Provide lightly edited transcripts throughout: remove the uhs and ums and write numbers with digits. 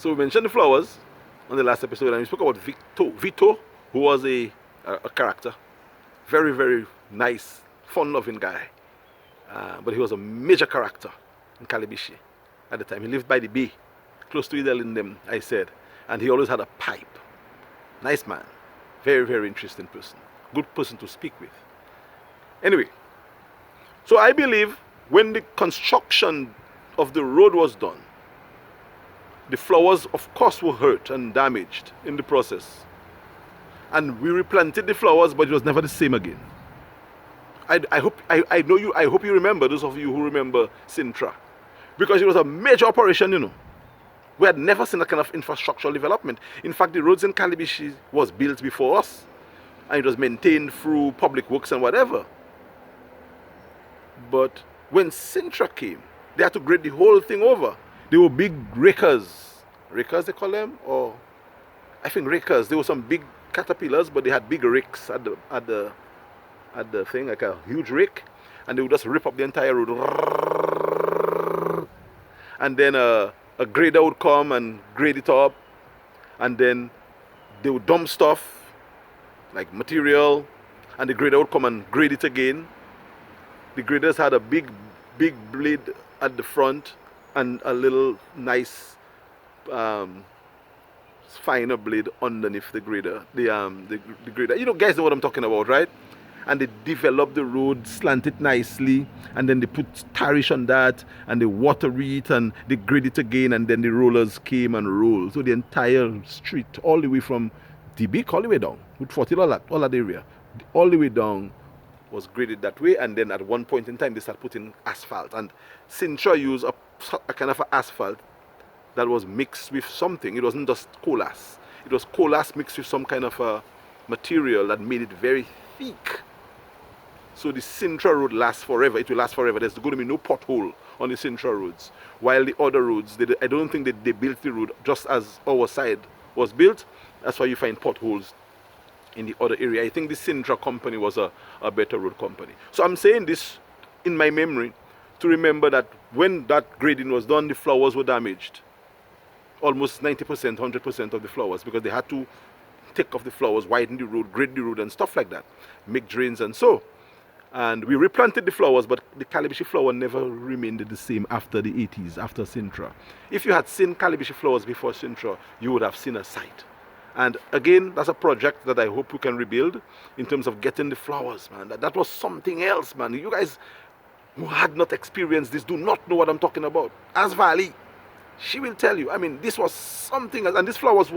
So we mentioned the flowers on the last episode, and we spoke about Vito, who was a character. Very, very nice, fun-loving guy. But he was a major character in Calibishie at the time. He lived by the bay, close to Idel I said. And he always had a pipe. Nice man. Very, very interesting person. Good person to speak with. Anyway, so I believe when the construction of the road was done, the flowers, of course, were hurt and damaged in the process. And we replanted the flowers, but it was never the same again. I hope you remember, those of you who remember SINTRA. Because it was a major operation, you know. We had never seen that kind of infrastructural development. In fact, the roads in Calibishie was built before us. And it was maintained through public works and whatever. But when SINTRA came, they had to grade the whole thing over. They were big rakers. Rakers, they call them? Or I think rakers. There were some big caterpillars, but they had big rakes at the thing, like a huge rake. And they would just rip up the entire road. And then a grader would come and grade it up. And then they would dump stuff, like material. And the grader would come and grade it again. The graders had a big blade at the front and a little nice finer blade underneath the grader. The grader. You know, guys know what I'm talking about, right? And they developed the road, slant it nicely, and then they put tarish on that, and they water it, and they grade it again, and then the rollers came and rolled. So the entire street, all the way from DB, all the way down, with 40 all that area, all the way down, was graded that way. And then at one point in time they started putting asphalt, and SINTRA used a kind of asphalt that was mixed with something. It wasn't just colas, it was colas mixed with some kind of a material that made it very thick. So the SINTRA road lasts forever. It will last forever. There's going to be no pothole on the SINTRA roads, while the other roads, I don't think that they built the road just as our side was built. That's why you find potholes in the other area. I think the SINTRA company was a better road company. So I'm saying this in my memory to remember that when that grading was done, the flowers were damaged. Almost 90%, 100% of the flowers, because they had to take off the flowers, widen the road, grade the road and stuff like that, make drains and so. And we replanted the flowers, but the Calibishie flower never remained the same after the 80s, after SINTRA. If you had seen Calibishie flowers before SINTRA, you would have seen a sight. And again, that's a project that I hope we can rebuild in terms of getting the flowers, man. That was something else, man. You guys who had not experienced this do not know what I'm talking about. As Valley, she will tell you. I mean, this was something else, and this flowers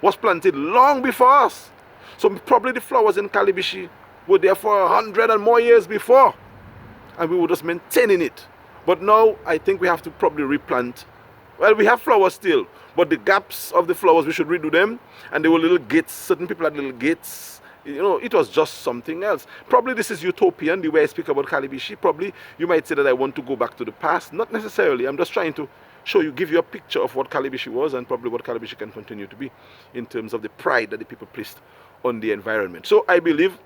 was planted long before us. So probably the flowers in Calibishie were there for 100 and more years before, and we were just maintaining it. But now I think we have to probably replant. Well, we have flowers still, but the gaps of the flowers, we should redo them. And there were little gates. Certain people had little gates. You know, it was just something else. Probably this is utopian, the way I speak about Calibishie. Probably you might say that I want to go back to the past. Not necessarily. I'm just trying to show you, give you a picture of what Calibishie was, and probably what Calibishie can continue to be in terms of the pride that the people placed on the environment. So I believe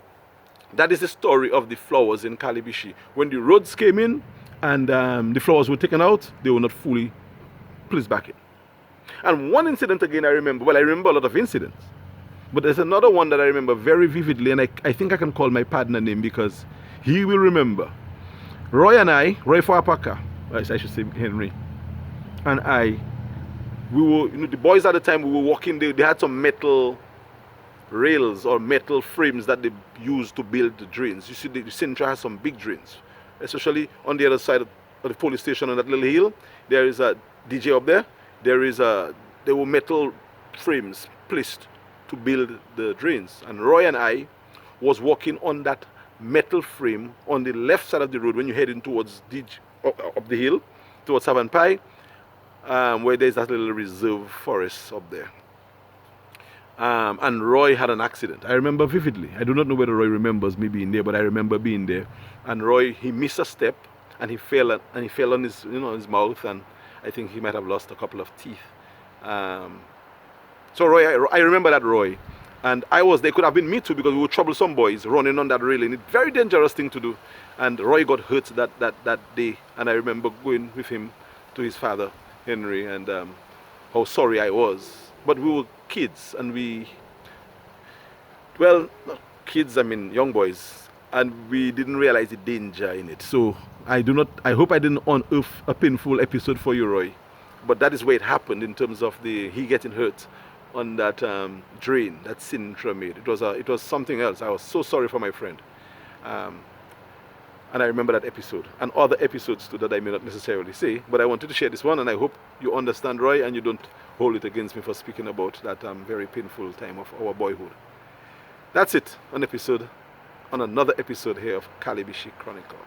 that is the story of the flowers in Calibishie. When the roads came in and the flowers were taken out, they were not fully placed back in. And one incident again I remember, well, I remember a lot of incidents, but there's another one that I remember very vividly, and I think I can call my partner name because he will remember. Roy Fawapaka, I should say Henry, and we were, you know, the boys at the time, we were walking, they had some metal rails or metal frames that they used to build the drains. You see, the SINTRA has some big drains, especially on the other side of the police station on that little hill. There is a DJ up there. There were metal frames placed to build the drains. And Roy and I was walking on that metal frame on the left side of the road when you're heading towards up the hill, towards Savanpai, where there's that little reserve forest up there. And Roy had an accident. I remember vividly. I do not know whether Roy remembers me being there, but I remember being there. And Roy, he missed a step, and he fell on his, his mouth, and I think he might have lost a couple of teeth. So Roy, I remember that Roy, and I was there. Could have been me too, because we were troublesome boys running on that railing. It's a very dangerous thing to do. And Roy got hurt that day, and I remember going with him to his father, Henry, and how sorry I was. But we were kids, and well, not kids, I mean young boys, and we didn't realize the danger in it. So I hope I didn't unearth a painful episode for you, Roy. But that is where it happened in terms of he getting hurt on that drain that SINTRA made. It was something else. I was so sorry for my friend. And I remember that episode and other episodes too that I may not necessarily say, but I wanted to share this one, and I hope you understand, Roy, and you don't hold it against me for speaking about that very painful time of our boyhood. That's it on another episode here of Calibishie Chronicle.